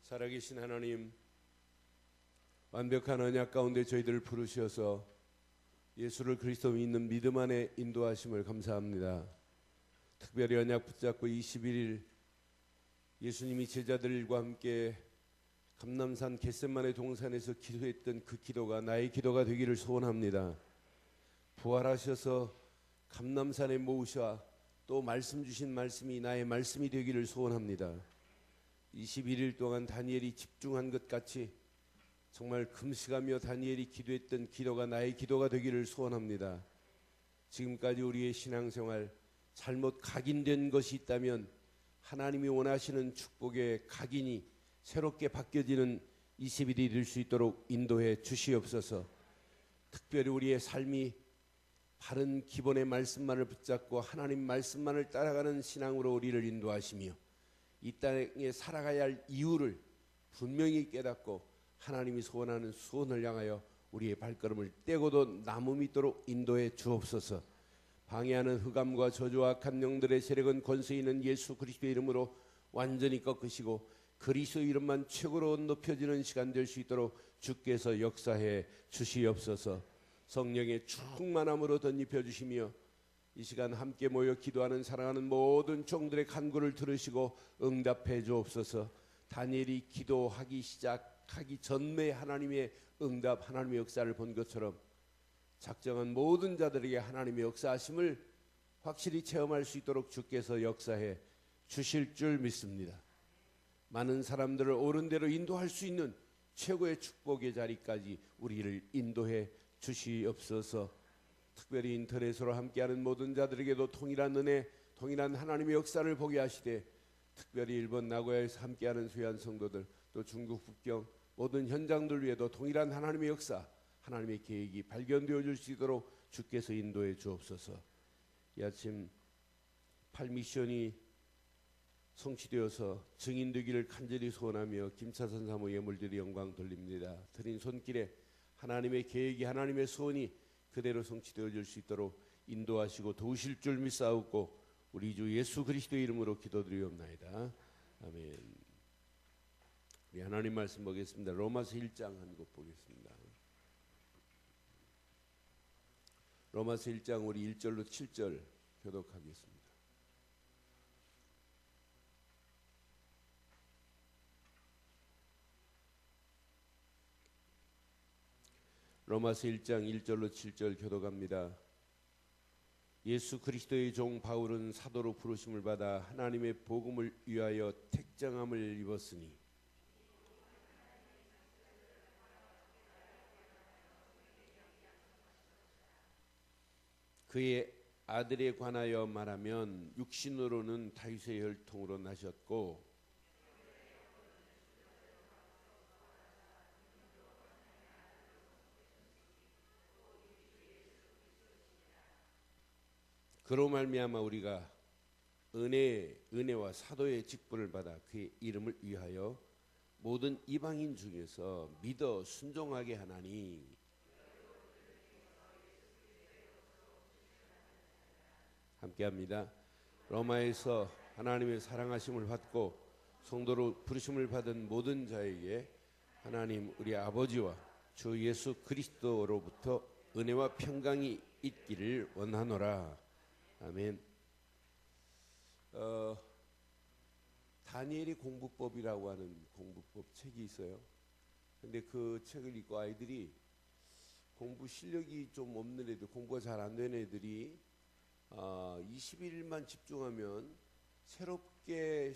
살아계신 하나님, 완벽한 언약 가운데 저희들을 부르셔서 예수를 그리스도 믿는 믿음 안에 인도하심을 감사합니다. 특별히 언약 붙잡고 21일 예수님이 제자들과 함께 감람산 겟세마네 동산에서 기도했던 그 기도가 나의 기도가 되기를 소원합니다. 부활하셔서 감람산에 모으셔 또 말씀 주신 말씀이 나의 말씀이 되기를 소원합니다. 21일 동안 다니엘이 집중한 것 같이 정말 금식하며 다니엘이 기도했던 기도가 나의 기도가 되기를 소원합니다. 지금까지 우리의 신앙생활 잘못 각인된 것이 있다면 하나님이 원하시는 축복의 각인이 새롭게 바뀌어지는 20일이 될 수 있도록 인도해 주시옵소서. 특별히 우리의 삶이 바른 기본의 말씀만을 붙잡고 하나님 말씀만을 따라가는 신앙으로 우리를 인도하시며 이 땅에 살아가야 할 이유를 분명히 깨닫고 하나님이 소원하는 소원을 향하여 우리의 발걸음을 떼고도 남음 있도록 인도해 주옵소서. 방해하는 흑암과 저주와 악한 영들의 세력은 권세 있는 예수 그리스도의 이름으로 완전히 꺾으시고 그리스도 이름만 최고로 높여지는 시간 될 수 있도록 주께서 역사해 주시옵소서. 성령의 충만함으로 덧입혀 주시며 이 시간 함께 모여 기도하는 사랑하는 모든 종들의 간구를 들으시고 응답해 주옵소서. 다니엘이 기도하기 시작하기 전에 하나님의 응답, 하나님의 역사를 본 것처럼 작정한 모든 자들에게 하나님의 역사하심을 확실히 체험할 수 있도록 주께서 역사해 주실 줄 믿습니다. 많은 사람들을 옳은 대로 인도할 수 있는 최고의 축복의 자리까지 우리를 인도해 주시옵소서. 특별히 인터넷으로 함께하는 모든 자들에게도 동일한 은혜, 동일한 하나님의 역사를 보게 하시되 특별히 일본 나고야에서 함께하는 수요한 성도들 또 중국 북경 모든 현장들 위에도 동일한 하나님의 역사, 하나님의 계획이 발견되어 줄 수 있도록 주께서 인도해 주옵소서. 이 아침 8미션이 성취되어서 증인되기를 간절히 소원하며 김차선 사모 예물들이 영광 돌립니다. 드린 손길에 하나님의 계획이 하나님의 소원이 그대로 성취되어 줄 수 있도록 인도하시고 도우실 줄 믿사옵고 우리 주 예수 그리스도의 이름으로 기도드리옵나이다. 아멘. 우리 하나님 말씀 보겠습니다. 로마서 1장 한 국 보겠습니다. 로마서 1장 우리 1절로 7절 교독하겠습니다. 로마서 1장 1절로 7절 교독합니다. 예수 그리스도의 종 바울은 사도로 부르심을 받아 하나님의 복음을 위하여 택정함을 입었으니 그의 아들에 관하여 말하면 육신으로는 다윗의 혈통으로 나셨고 그로 말미암아 우리가 은혜와 사도의 직분을 받아 그의 이름을 위하여 모든 이방인 중에서 믿어 순종하게 하나니 함께합니다. 로마에서 하나님의 사랑하심을 받고 성도로 부르심을 받은 모든 자에게 하나님 우리 아버지와 주 예수 그리스도로부터 은혜와 평강이 있기를 원하노라. 아멘. 다니엘이 공부법이라고 하는 공부법 책이 있어요. 근데 그 책을 읽고 아이들이 공부 실력이 좀 없는 애들, 공부가 잘 안 되는 애들이 21일만 집중하면 새롭게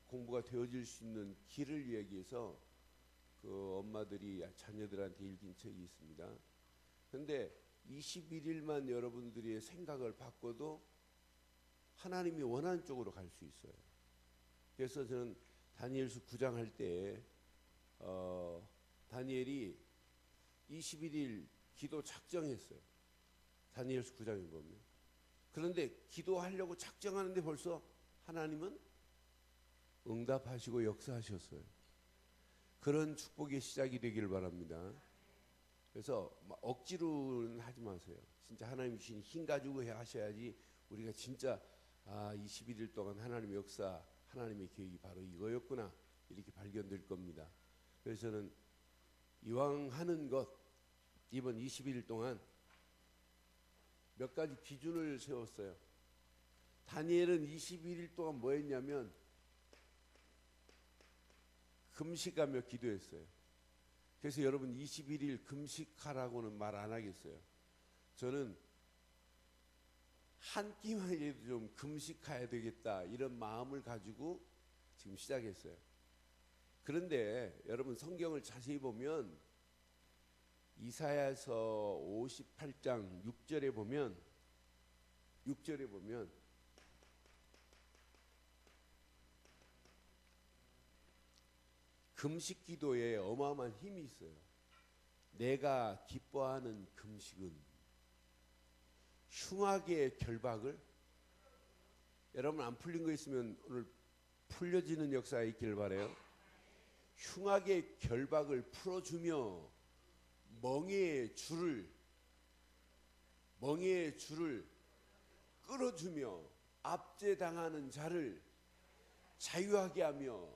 공부가 되어질 수 있는 길을 이야기해서 그 엄마들이 자녀들한테 읽은 책이 있습니다. 근데 21일만 여러분들의 생각을 바꿔도 하나님이 원하는 쪽으로 갈 수 있어요. 그래서 저는 다니엘서 9장 할 때 다니엘이 21일 기도 작정했어요. 다니엘서 9장에 보면. 그런데 기도하려고 작정하는데 벌써 하나님은 응답하시고 역사하셨어요. 그런 축복의 시작이 되기를 바랍니다. 그래서 억지로는 하지 마세요. 진짜 하나님 주신 힘 가지고 하셔야지 우리가 진짜 21일 동안 하나님의 역사, 하나님의 계획이 바로 이거였구나 이렇게 발견될 겁니다. 그래서 저는 이왕 하는 것 이번 21일 동안 몇 가지 기준을 세웠어요. 다니엘은 21일 동안 뭐 했냐면 금식하며 기도했어요. 그래서 여러분 21일 금식하라고는 말 안 하겠어요. 저는 한 끼만이라도 좀 금식해야 되겠다 이런 마음을 가지고 지금 시작했어요. 그런데 여러분 성경을 자세히 보면 이사야서 58장 6절에 보면 금식 기도에 어마어마한 힘이 있어요. 내가 기뻐하는 금식은 흉악의 결박을, 여러분 안 풀린 거 있으면 오늘 풀려지는 역사가 있기를 바라요. 흉악의 결박을 풀어주며 멍에의 줄을 끌어주며 압제당하는 자를 자유하게 하며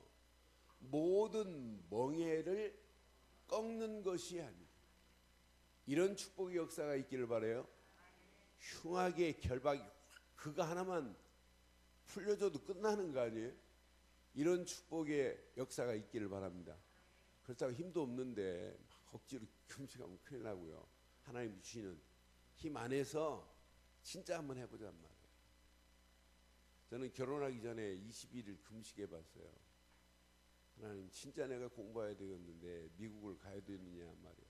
모든 멍에를 꺾는 것이 아니라, 이런 축복의 역사가 있기를 바라요. 흉악의 결박이 그거 하나만 풀려줘도 끝나는 거 아니에요? 이런 축복의 역사가 있기를 바랍니다. 그렇다고 힘도 없는데 막 억지로 금식하면 큰일 나고요. 하나님 주시는 힘 안에서 진짜 한번 해보자는 말이에요. 저는 결혼하기 전에 21일 금식해 봤어요. 하나님 진짜 내가 공부해야 되겠는데 미국을 가야 되느냐 말이에요.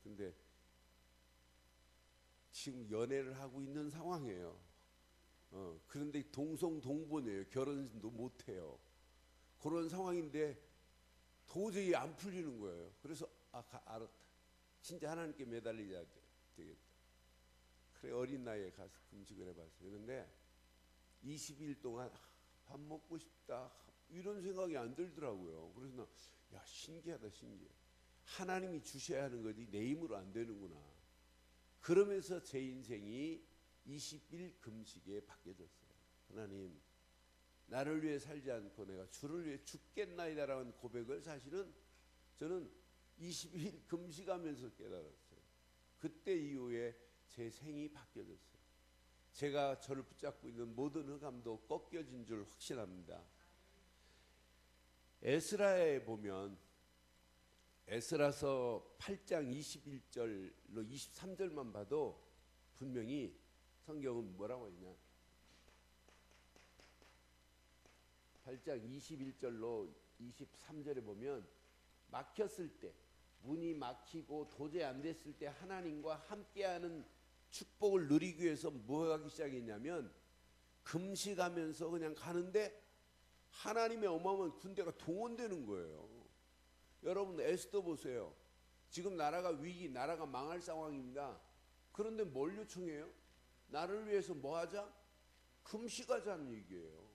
근데 지금 연애를 하고 있는 상황이에요. 그런데 동성동본이에요. 결혼도 못해요. 그런 상황인데 도저히 안 풀리는 거예요. 그래서 알았다. 진짜 하나님께 매달리자 되겠다. 그래 어린 나이에 가서 금식을 해봤어요. 그런데 20일 동안 밥 먹고 싶다 이런 생각이 안 들더라고요. 그래서 야 신기하다 신기해. 하나님이 주셔야 하는 거지 내 힘으로 안 되는구나. 그러면서 제 인생이 20일 금식에 바뀌어졌어요. 하나님 나를 위해 살지 않고 내가 주를 위해 죽겠나이다라는 고백을 사실은 저는 20일 금식하면서 깨달았어요. 그때 이후에 제 생이 바뀌어졌어요. 제가 저를 붙잡고 있는 모든 흑암도 꺾여진 줄 확신합니다. 에스라에 보면 에스라서 8장 21절로 23절만 봐도 분명히 성경은 뭐라고 했냐. 8장 21절로 23절에 보면 막혔을 때, 문이 막히고 도저히 안 됐을 때 하나님과 함께하는 축복을 누리기 위해서 뭐 하기 시작했냐면 금식하면서 그냥 가는데 하나님의 어마어마한 군대가 동원되는 거예요. 여러분 에스더 보세요. 지금 나라가 위기, 나라가 망할 상황입니다. 그런데 뭘 요청해요? 나를 위해서 뭐 하자? 금식하자는 얘기예요.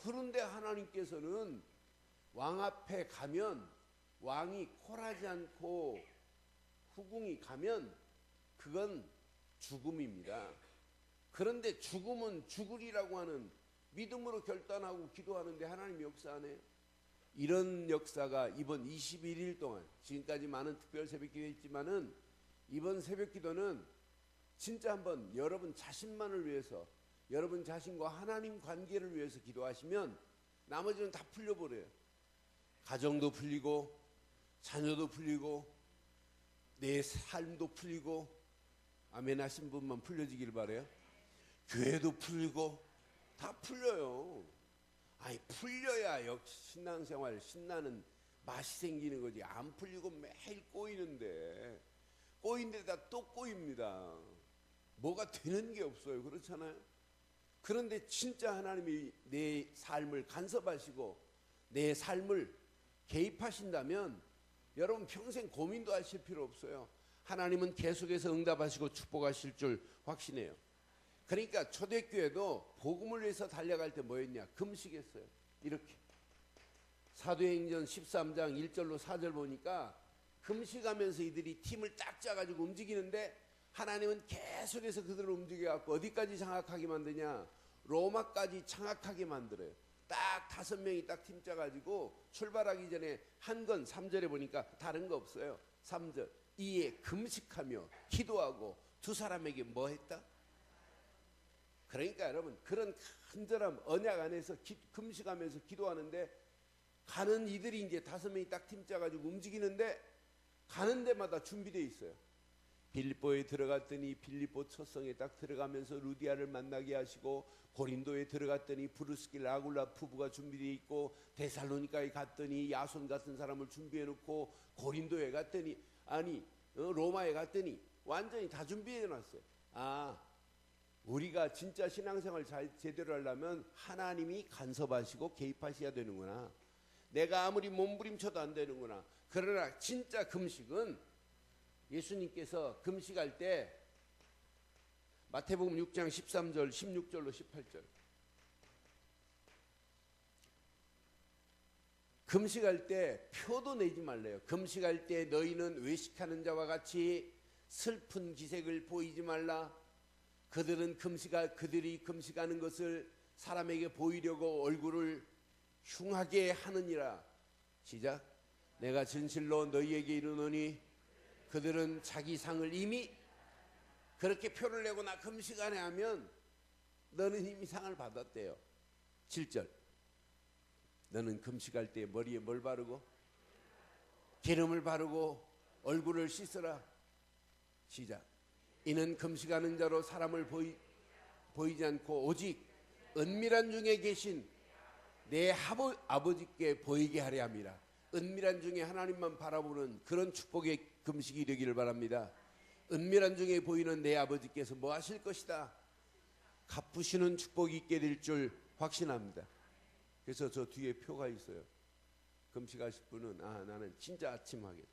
그런데 하나님께서는 왕 앞에 가면 왕이 콜하지 않고 후궁이 가면 그건 죽음입니다. 그런데 죽음은 죽으리라고 하는 믿음으로 결단하고 기도하는데 하나님이 역사 안 해요. 이런 역사가 이번 21일 동안 지금까지 많은 특별 새벽기도 있지만은 이번 새벽기도는 진짜 한번 여러분 자신만을 위해서 여러분 자신과 하나님 관계를 위해서 기도하시면 나머지는 다 풀려버려요. 가정도 풀리고 자녀도 풀리고 내 삶도 풀리고 아멘 하신 분만 풀려지길 바라요. 교회도 풀리고 다 풀려요. 아니 풀려야 역시 신앙생활 신나는 맛이 생기는 거지. 안 풀리고 매일 꼬이는데 꼬인 데다 또 꼬입니다. 뭐가 되는 게 없어요. 그렇잖아요. 그런데 진짜 하나님이 내 삶을 간섭하시고 내 삶을 개입하신다면 여러분 평생 고민도 하실 필요 없어요. 하나님은 계속해서 응답하시고 축복하실 줄 확신해요. 그러니까 초대교회도 복음을 위해서 달려갈 때 뭐였냐? 금식했어요. 이렇게 사도행전 13장 1절로 4절 보니까 금식하면서 이들이 팀을 딱 짜가지고 움직이는데 하나님은 계속해서 그들을 움직여갖고 어디까지 장악하게 만드냐? 로마까지 장악하게 만들어요. 딱 5명이 딱 팀 짜가지고 출발하기 전에 한 건 3절에 보니까 다른 거 없어요. 3절 이에 금식하며 기도하고 두 사람에게 뭐 했다? 그러니까 여러분 그런 간절함 언약 안에서 금식하면서 기도하는데 가는 이들이 이제 5명이 딱 팀 짜가지고 움직이는데 가는 데마다 준비되어 있어요. 빌립보에 들어갔더니 빌립보 첫성에 딱 들어가면서 루디아를 만나게 하시고, 고린도에 들어갔더니 브루스길 아굴라 부부가 준비되어 있고, 데살로니가에 갔더니 야손 같은 사람을 준비해 놓고, 고린도에 갔더니 로마에 갔더니 완전히 다 준비해 놨어요. 우리가 진짜 신앙생활 제대로 하려면 하나님이 간섭하시고 개입하셔야 되는구나. 내가 아무리 몸부림쳐도 안 되는구나. 그러나 진짜 금식은 예수님께서 금식할 때 마태복음 6장 13절 16절로 18절 금식할 때 표도 내지 말래요. 금식할 때 너희는 외식하는 자와 같이 슬픈 기색을 보이지 말라. 그들이 금식하는 것을 사람에게 보이려고 얼굴을 흉하게 하느니라. 시작. 내가 진실로 너희에게 이르노니 그들은 자기 상을 이미 그렇게 표를 내고 나 금식하네 하면 너는 이미 상을 받았대요. 7절 너는 금식할 때 머리에 뭘 바르고 기름을 바르고 얼굴을 씻으라. 시작. 이는 금식하는 자로 사람을 보이지 않고 오직 은밀한 중에 계신 내 아버지께 보이게 하려 함이라. 은밀한 중에 하나님만 바라보는 그런 축복의 금식이 되기를 바랍니다. 은밀한 중에 보이는 내 아버지께서 뭐 하실 것이다. 갚으시는 축복이 있게 될 줄 확신합니다. 그래서 저 뒤에 표가 있어요. 금식하실 분은 나는 진짜 아침 하겠다.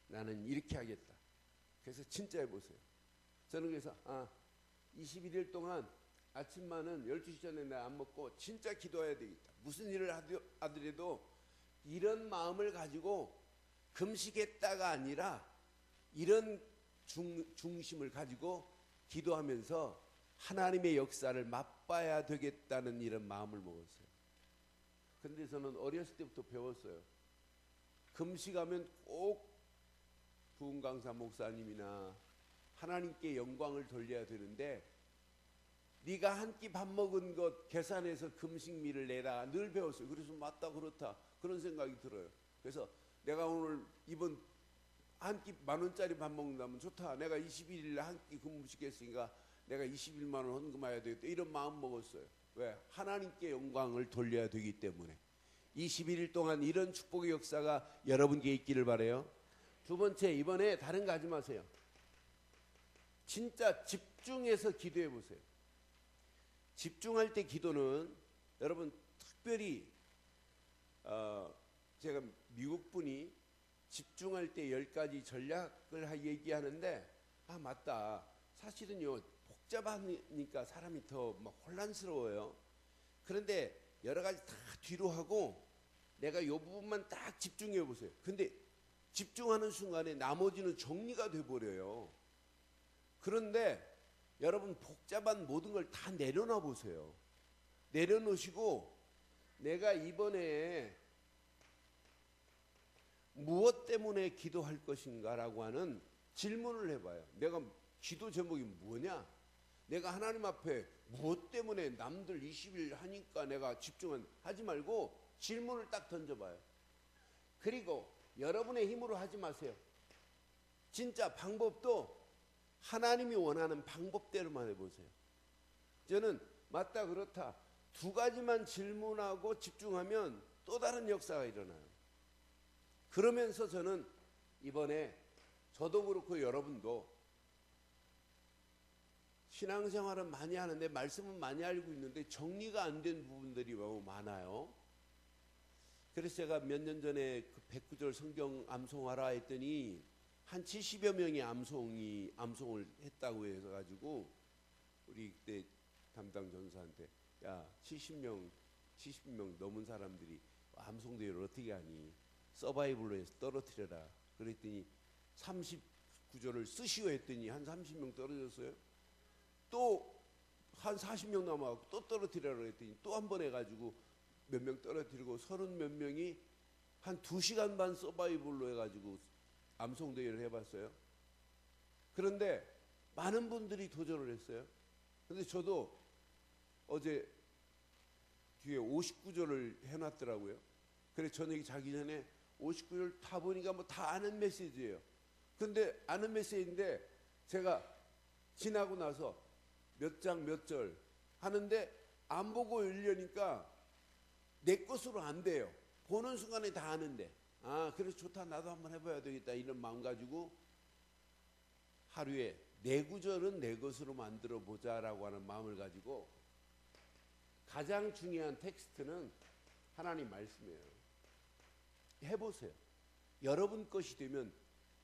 나는 이렇게 하겠다. 그래서 진짜 해보세요. 저는 그래서 21일 동안 아침만은 12시 전에 내가 안 먹고 진짜 기도해야 되겠다. 무슨 일을 하더라도 이런 마음을 가지고 금식했다가 아니라 이런 중심을 가지고 기도하면서 하나님의 역사를 맛봐야 되겠다는 이런 마음을 먹었어요. 그런데 저는 어렸을 때부터 배웠어요. 금식하면 꼭 부흥강사 목사님이나 하나님께 영광을 돌려야 되는데 네가 한 끼 밥 먹은 것 계산해서 금식미를 내라 늘 배웠어요. 그래서 맞다 그렇다 그런 생각이 들어요. 그래서 내가 오늘 이번 한 끼 10,000원짜리 밥 먹는다면 좋다. 내가 21일에 한 끼 금식했으니까 내가 21만 원 헌금해야 되겠다. 이런 마음 먹었어요. 왜? 하나님께 영광을 돌려야 되기 때문에. 21일 동안 이런 축복의 역사가 여러분께 있기를 바라요. 두 번째, 이번에 다른 거 하지 마세요. 진짜 집중해서 기도해 보세요. 집중할 때 기도는 여러분 특별히 제가 미국 분이 집중할 때 10가지 전략을 얘기하는데 맞다. 사실은요 복잡하니까 사람이 더 막 혼란스러워요. 그런데 여러 가지 다 뒤로 하고 내가 요 부분만 딱 집중해 보세요. 근데 집중하는 순간에 나머지는 정리가 돼 버려요. 그런데 여러분 복잡한 모든 걸 다 내려놔 보세요. 내려놓으시고 내가 이번에 무엇 때문에 기도할 것인가라고 하는 질문을 해봐요. 내가 기도 제목이 뭐냐? 내가 하나님 앞에 무엇 때문에 남들 20일 하니까 내가 하지 말고 질문을 딱 던져봐요. 그리고 여러분의 힘으로 하지 마세요. 진짜 방법도 하나님이 원하는 방법대로만 해보세요. 저는 맞다 그렇다 두 가지만 질문하고 집중하면 또 다른 역사가 일어나요. 그러면서 저는 이번에 저도 그렇고 여러분도 신앙생활은 많이 하는데 말씀은 많이 알고 있는데 정리가 안 된 부분들이 너무 많아요. 그래서 제가 몇 년 전에 그 109절 성경 암송하라 했더니 한 70여 명이 암송을 했다고 해서 가지고 우리 그때 담당 전사한테 70명 넘은 사람들이 암송대회를 어떻게 하니? 서바이벌로 해서 떨어뜨려라. 그랬더니 39절을 쓰시오 했더니 한 30명 떨어졌어요. 또 한 40명 남아갖고 또 떨어뜨려라 했더니 또 한 번 해가지고 몇 명 떨어뜨리고 30 몇 명이 한 2시간 반 서바이벌로 해가지고 암송대회를 해봤어요. 그런데 많은 분들이 도전을 했어요. 근데 저도 어제 뒤에 59절을 해놨더라고요. 그래서 저녁에 자기 전에 59절 다 보니까 뭐 다 아는 메시지예요. 근데 아는 메시지인데 제가 지나고 나서 몇 장 몇 절 하는데 안 보고 읽으려니까 내 것으로 안 돼요. 보는 순간에 다 아는데, 아 그래서 좋다, 나도 한번 해봐야 되겠다, 이런 마음 가지고 하루에 내 구절은 내 것으로 만들어 보자라고 하는 마음을 가지고, 가장 중요한 텍스트는 하나님 말씀이에요. 해보세요. 여러분 것이 되면,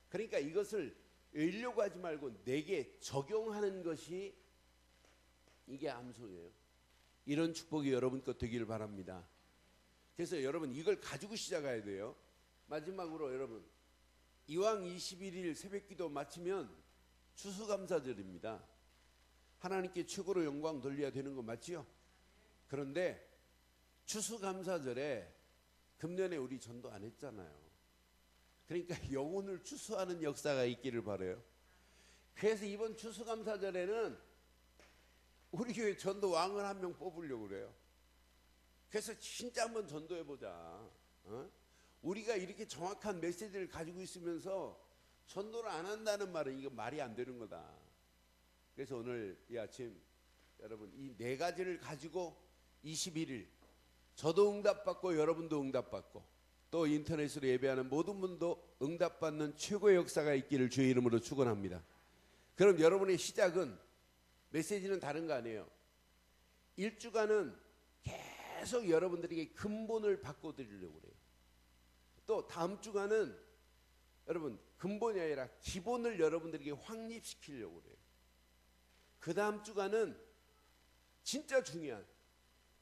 그러니까 이것을 읽려고 하지 말고 내게 적용하는 것이 이게 암송이에요. 이런 축복이 여러분 것 되기를 바랍니다. 그래서 여러분 이걸 가지고 시작해야 돼요. 마지막으로 여러분, 이왕 21일 새벽기도 마치면 추수감사절입니다. 하나님께 최고로 영광 돌려야 되는 거 맞지요? 그런데 추수감사절에 금년에 우리 전도 안 했잖아요. 그러니까 영혼을 추수하는 역사가 있기를 바라요. 그래서 이번 추수감사절에는 우리 교회 전도 왕을 한 명 뽑으려고 그래요. 그래서 진짜 한번 전도해보자. 우리가 이렇게 정확한 메시지를 가지고 있으면서 전도를 안 한다는 말은 이거 말이 안 되는 거다. 그래서 오늘 이 아침 여러분 이 4가지를 가지고 21일 저도 응답받고 여러분도 응답받고 또 인터넷으로 예배하는 모든 분도 응답받는 최고의 역사가 있기를 주의 이름으로 축원합니다. 그럼 여러분의 시작은, 메시지는 다른 거 아니에요. 1주간은 계속 여러분들에게 근본을 바꿔드리려고 그래요. 또 다음 주간은 여러분 근본이 아니라 기본을 여러분들에게 확립시키려고 그래요. 그 다음 주간은 진짜 중요한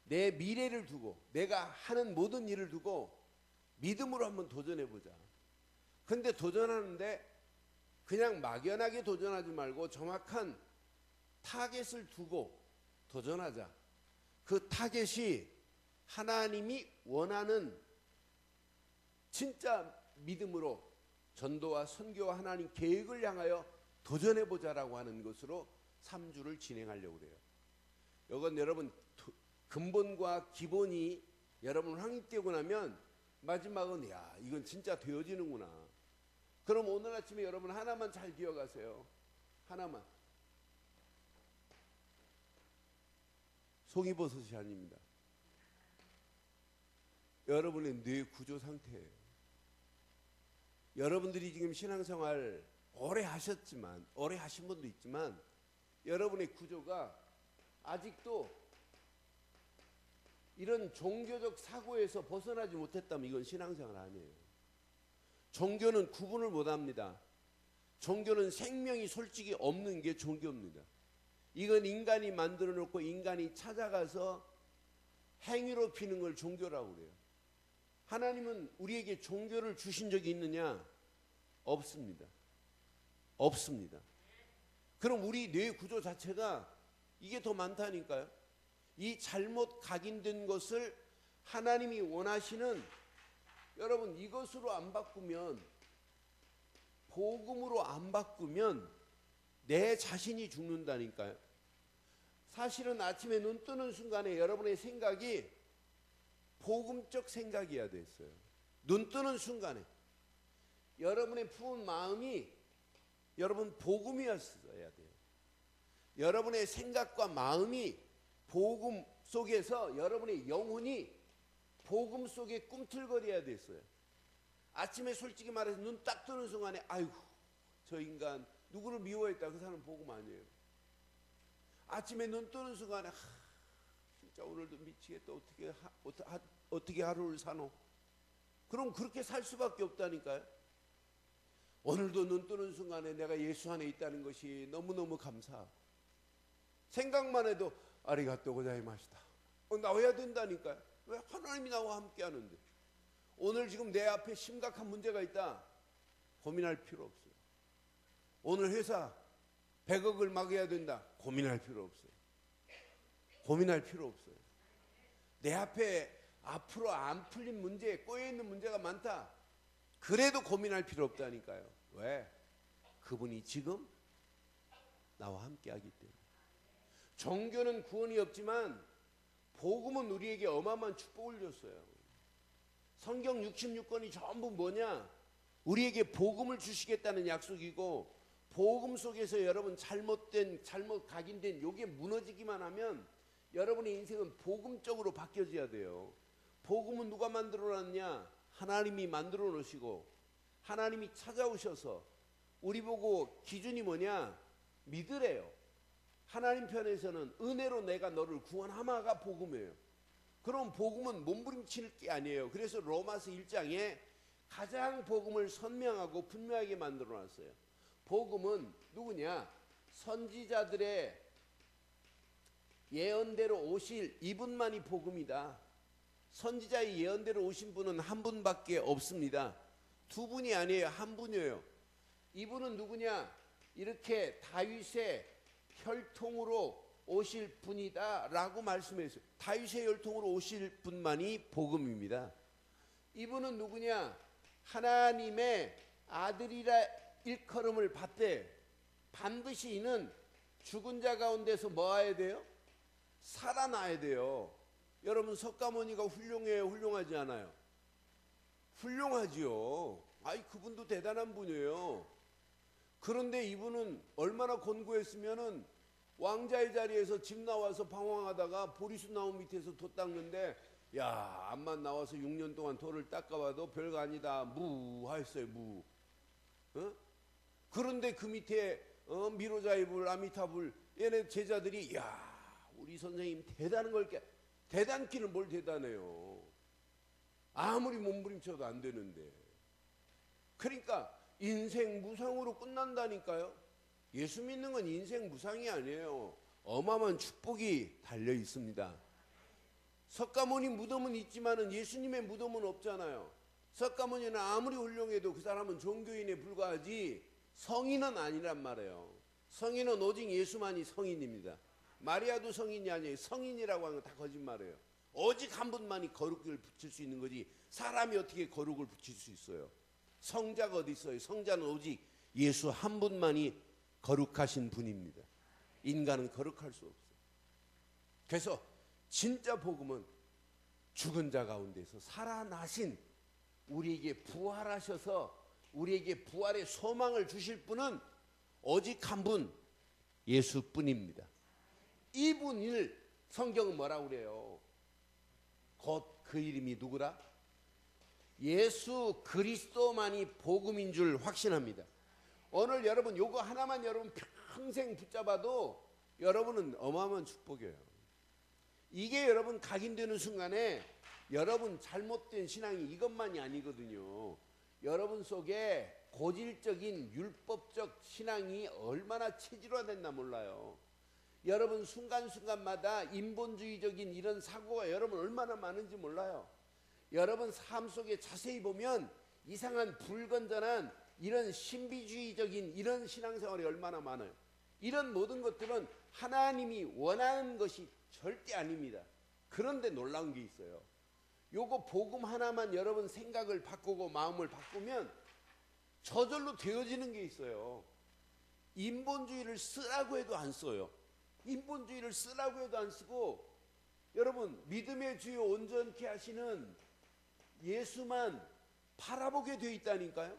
내 미래를 두고, 내가 하는 모든 일을 두고 믿음으로 한번 도전해보자. 근데 도전하는데 그냥 막연하게 도전하지 말고 정확한 타겟을 두고 도전하자. 그 타겟이 하나님이 원하는 진짜 믿음으로 전도와 선교와 하나님 계획을 향하여 도전해보자라고 하는 것으로 3주를 진행하려고 그래요. 이건 여러분 근본과 기본이 여러분 확립되고 나면 마지막은 야 이건 진짜 되어지는구나. 그럼 오늘 아침에 여러분 하나만 잘 기억하세요. 하나만. 송이버섯이 아닙니다. 여러분의 뇌 구조 상태예요. 여러분들이 지금 신앙생활 오래 하셨지만, 오래 하신 분도 있지만 여러분의 구조가 아직도 이런 종교적 사고에서 벗어나지 못했다면 이건 신앙생활 아니에요. 종교는 구분을 못합니다. 종교는 생명이 솔직히 없는 게 종교입니다. 이건 인간이 만들어 놓고 인간이 찾아가서 행위로 피는 걸 종교라고 그래요. 하나님은 우리에게 종교를 주신 적이 있느냐? 없습니다. 없습니다. 그럼 우리 뇌 구조 자체가 이게 더 많다니까요. 이 잘못 각인된 것을 하나님이 원하시는, 여러분 이것으로 안 바꾸면, 복음으로 안 바꾸면 내 자신이 죽는다니까요. 사실은 아침에 눈 뜨는 순간에 여러분의 생각이 복음적 생각이어야 됐어요. 눈 뜨는 순간에 여러분의 품은 마음이 여러분 복음이었어야 돼요. 여러분의 생각과 마음이 복음 속에서 여러분의 영혼이 복음 속에 꿈틀거려야 됐어요. 아침에 솔직히 말해서 눈 딱 뜨는 순간에 아이고 저 인간 누구를 미워했다, 그 사람은 복음 아니에요. 아침에 눈 뜨는 순간에 진짜 오늘도 미치겠다, 어떻게 하루를 사노? 그럼 그렇게 살 수밖에 없다니까요. 오늘도 눈 뜨는 순간에 내가 예수 안에 있다는 것이 너무너무 감사하고, 생각만 해도 아리가또 고자이마시다, 나와야 된다니까요. 왜? 하나님이 나와 함께 하는데. 오늘 지금 내 앞에 심각한 문제가 있다, 고민할 필요 없어요. 오늘 회사 100억을 막아야 된다, 고민할 필요 없어요. 고민할 필요 없어요. 내 앞에 앞으로 안 풀린 문제, 꼬여있는 문제가 많다. 그래도 고민할 필요 없다니까요. 왜? 그분이 지금 나와 함께 하기 때문에. 종교는 구원이 없지만 복음은 우리에게 어마어마한 축복을 줬어요. 성경 66권이 전부 뭐냐? 우리에게 복음을 주시겠다는 약속이고, 복음 속에서 여러분 잘못 각인된 요게 무너지기만 하면 여러분의 인생은 복음적으로 바뀌어져야 돼요. 복음은 누가 만들어 놨냐? 하나님이 만들어 놓으시고 하나님이 찾아오셔서 우리 보고 기준이 뭐냐? 믿으래요. 하나님 편에서는 은혜로 내가 너를 구원하마가 복음이에요. 그럼 복음은 몸부림칠 게 아니에요. 그래서 로마서 1장에 가장 복음을 선명하고 분명하게 만들어 놨어요. 복음은 누구냐? 선지자들의 예언대로 오실 이분만이 복음이다. 선지자의 예언대로 오신 분은 한 분밖에 없습니다. 두 분이 아니에요. 한 분이에요. 이분은 누구냐? 이렇게 다윗의 혈통으로 오실 분이다 라고 말씀했어요. 다윗의 혈통으로 오실 분만이 복음입니다. 이분은 누구냐? 하나님의 아들이라 일컬음을 받되 반드시 이는 죽은 자 가운데서 뭐 해야 돼요? 살아나야 돼요. 여러분, 석가모니가 훌륭해요? 훌륭하지 않아요? 훌륭하지요. 그분도 대단한 분이에요. 그런데 이분은 얼마나 권고했으면은 왕자의 자리에서 집 나와서 방황하다가 보리수 나무 밑에서 돛 닦는데, 야, 암만 나와서 6년 동안 돌을 닦아봐도 별거 아니다. 무 하였어요. 무. 그런데 그 밑에 미로자이불, 아미타불 얘네 제자들이, 야, 우리 선생님 대단기는 뭘 대단해요. 아무리 몸부림쳐도 안 되는데. 그러니까 인생 무상으로 끝난다니까요. 예수 믿는 건 인생 무상이 아니에요. 어마어마한 축복이 달려 있습니다. 석가모니 무덤은 있지만은 예수님의 무덤은 없잖아요. 석가모니는 아무리 훌륭해도 그 사람은 종교인에 불과하지 성인은 아니란 말이에요. 성인은 오직 예수만이 성인입니다. 마리아도 성인이 아니에요. 성인이라고 하는 건 다 거짓말이에요. 오직 한 분만이 거룩을 붙일 수 있는 거지 사람이 어떻게 거룩을 붙일 수 있어요? 성자가 어디 있어요? 성자는 오직 예수 한 분만이 거룩하신 분입니다. 인간은 거룩할 수 없어요. 그래서 진짜 복음은 죽은 자 가운데서 살아나신 우리에게 부활하셔서 우리에게 부활의 소망을 주실 분은 오직 한 분, 예수뿐입니다. 이분을 성경은 뭐라고 그래요? 곧 그 이름이 누구라? 예수 그리스도만이 복음인 줄 확신합니다. 오늘 여러분 요거 하나만 여러분 평생 붙잡아도 여러분은 어마어마한 축복이에요. 이게 여러분 각인되는 순간에 여러분 잘못된 신앙이 이것만이 아니거든요. 여러분 속에 고질적인 율법적 신앙이 얼마나 체질화됐나 몰라요. 여러분 순간순간마다 인본주의적인 이런 사고가 여러분 얼마나 많은지 몰라요. 여러분 삶 속에 자세히 보면 이상한 불건전한 이런 신비주의적인 이런 신앙생활이 얼마나 많아요. 이런 모든 것들은 하나님이 원하는 것이 절대 아닙니다. 그런데 놀라운 게 있어요. 요거 복음 하나만 여러분 생각을 바꾸고 마음을 바꾸면 저절로 되어지는 게 있어요. 인본주의를 쓰라고 해도 안 써요. 인본주의를 쓰라고 해도 안 쓰고 여러분 믿음의 주요 온전케 하시는 예수만 바라보게 되어 있다니까요.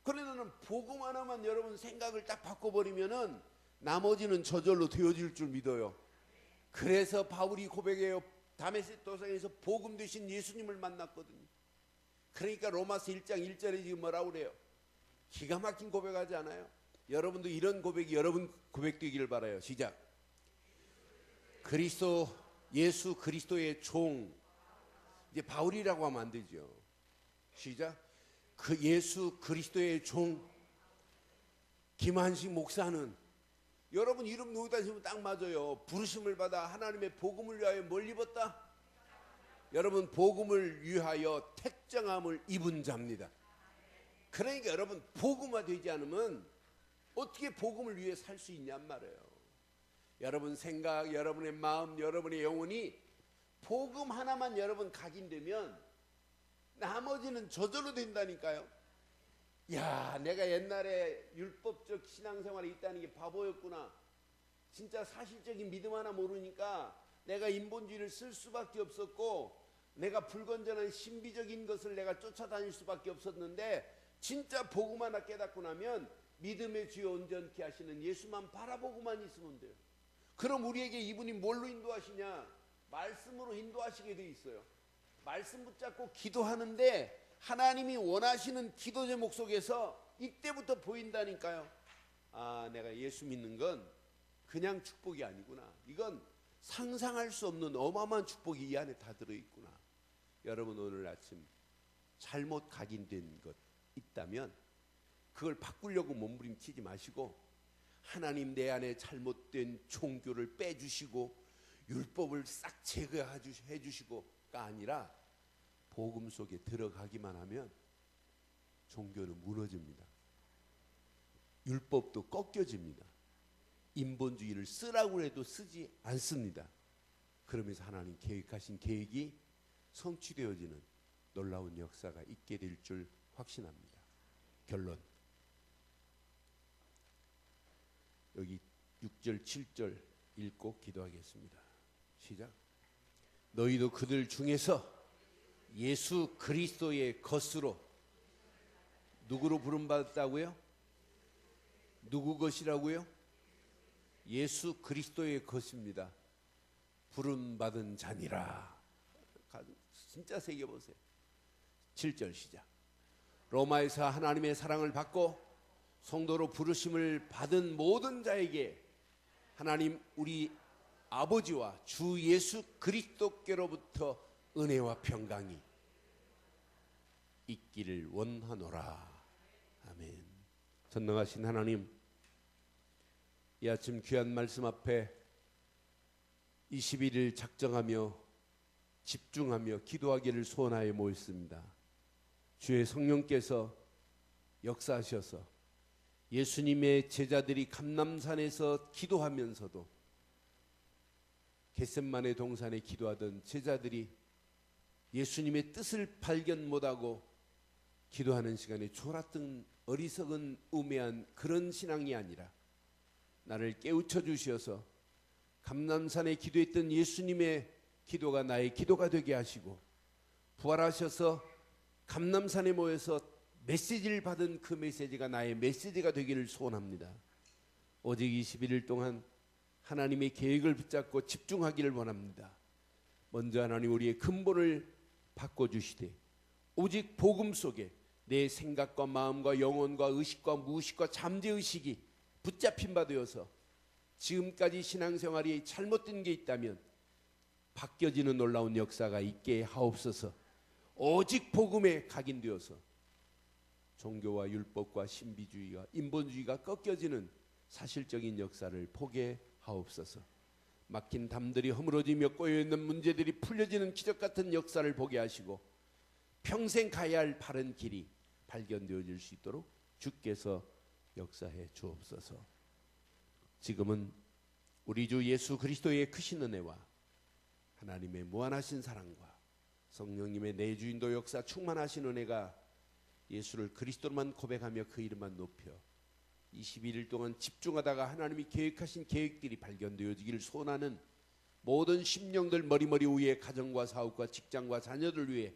그러면은 복음 하나만 여러분 생각을 딱 바꿔버리면은 나머지는 저절로 되어질 줄 믿어요. 그래서 바울이 고백해요. 다메섹 도상에서 복음 되신 예수님을 만났거든요. 그러니까 로마서 1장 1절에 지금 뭐라고 그래요? 기가 막힌 고백하지 않아요? 여러분도 이런 고백이 여러분 고백되기를 바라요. 시작. 그리스도 예수 그리스도의 종. 이제 바울이라고 하면 안 되죠. 시작. 그 예수 그리스도의 종 김한식 목사는 여러분 이름 누구다 하시면 딱 맞아요. 부르심을 받아 하나님의 복음을 위하여 뭘 입었다? 여러분 복음을 위하여 택정함을 입은 자입니다. 그러니까 여러분 복음화 되지 않으면 어떻게 복음을 위해 살 수 있냔 말이에요. 여러분 생각, 여러분의 마음, 여러분의 영혼이 복음 하나만 여러분 각인되면 나머지는 저절로 된다니까요. 야, 내가 옛날에 율법적 신앙생활에 있다는 게 바보였구나. 진짜 사실적인 믿음 하나 모르니까 내가 인본주의를 쓸 수밖에 없었고, 내가 불건전한 신비적인 것을 내가 쫓아다닐 수밖에 없었는데, 진짜 복음 하나 깨닫고 나면 믿음의 주여 온전케 하시는 예수만 바라보고만 있으면 돼요. 그럼 우리에게 이분이 뭘로 인도하시냐? 말씀으로 인도하시게 돼 있어요. 말씀 붙잡고 기도하는데 하나님이 원하시는 기도 제목 속에서 이때부터 보인다니까요. 아, 내가 예수 믿는 건 그냥 축복이 아니구나. 이건 상상할 수 없는 어마어마한 축복이 이 안에 다 들어있구나. 여러분, 오늘 아침 잘못 각인된 것 있다면 그걸 바꾸려고 몸부림치지 마시고, 하나님 내 안에 잘못된 종교를 빼주시고 율법을 싹 제거해 주시고가 아니라 복음 속에 들어가기만 하면 종교는 무너집니다. 율법도 꺾여집니다. 인본주의를 쓰라고 해도 쓰지 않습니다. 그러면서 하나님 계획하신 계획이 성취되어지는 놀라운 역사가 있게 될 줄 확신합니다. 결론, 여기 6절 7절 읽고 기도하겠습니다. 시작. 너희도 그들 중에서 예수 그리스도의 것으로, 누구로 부름받았다고요? 누구 것이라고요? 예수 그리스도의 것입니다. 부름받은 자니라. 진짜 새겨보세요. 7절 시작. 로마에서 하나님의 사랑을 받고 성도로 부르심을 받은 모든 자에게 하나님 우리 아버지와 주 예수 그리스도께로부터 은혜와 평강이 있기를 원하노라. 아멘. 전능하신 하나님, 이 아침 귀한 말씀 앞에 21일 작정하며 집중하며 기도하기를 소원하여 모였습니다. 주의 성령께서 역사하셔서 예수님의 제자들이 감람산에서 기도하면서도 겟셋마네 동산에 기도하던 제자들이 예수님의 뜻을 발견 못하고 기도하는 시간에 졸았던 어리석은 우매한 그런 신앙이 아니라 나를 깨우쳐 주셔서 감람산에 기도했던 예수님의 기도가 나의 기도가 되게 하시고, 부활하셔서 감람산에 모여서 메시지를 받은 그 메시지가 나의 메시지가 되기를 소원합니다. 오직 21일 동안 하나님의 계획을 붙잡고 집중하기를 원합니다. 먼저 하나님 우리의 근본을 바꿔주시되 오직 복음 속에 내 생각과 마음과 영혼과 의식과 무의식과 잠재의식이 붙잡힌 바 되어서 지금까지 신앙생활이 잘못된 게 있다면 바뀌어지는 놀라운 역사가 있게 하옵소서. 오직 복음에 각인되어서 종교와 율법과 신비주의와 인본주의가 꺾여지는 사실적인 역사를 보게 하옵소서. 막힌 담들이 허물어지며 꼬여있는 문제들이 풀려지는 기적같은 역사를 보게 하시고 평생 가야 할 바른 길이 발견되어질 수 있도록 주께서 역사해 주옵소서. 지금은 우리 주 예수 그리스도의 크신 은혜와 하나님의 무한하신 사랑과 성령님의 내주인도 역사 충만하신 은혜가 예수를 그리스도로만 고백하며 그 이름만 높여 21일 동안 집중하다가 하나님이 계획하신 계획들이 발견되어지기를 소원하는 모든 심령들, 머리머리 위에 가정과 사업과 직장과 자녀들 위해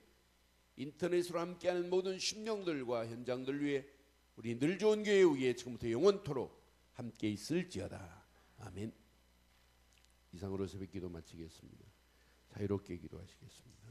인터넷으로 함께하는 모든 심령들과 현장들 위해 우리 늘 좋은 교회 위에 지금부터 영원토록 함께 있을지어다. 아멘. 이상으로 새벽 기도 마치겠습니다. 자유롭게 기도하시겠습니다.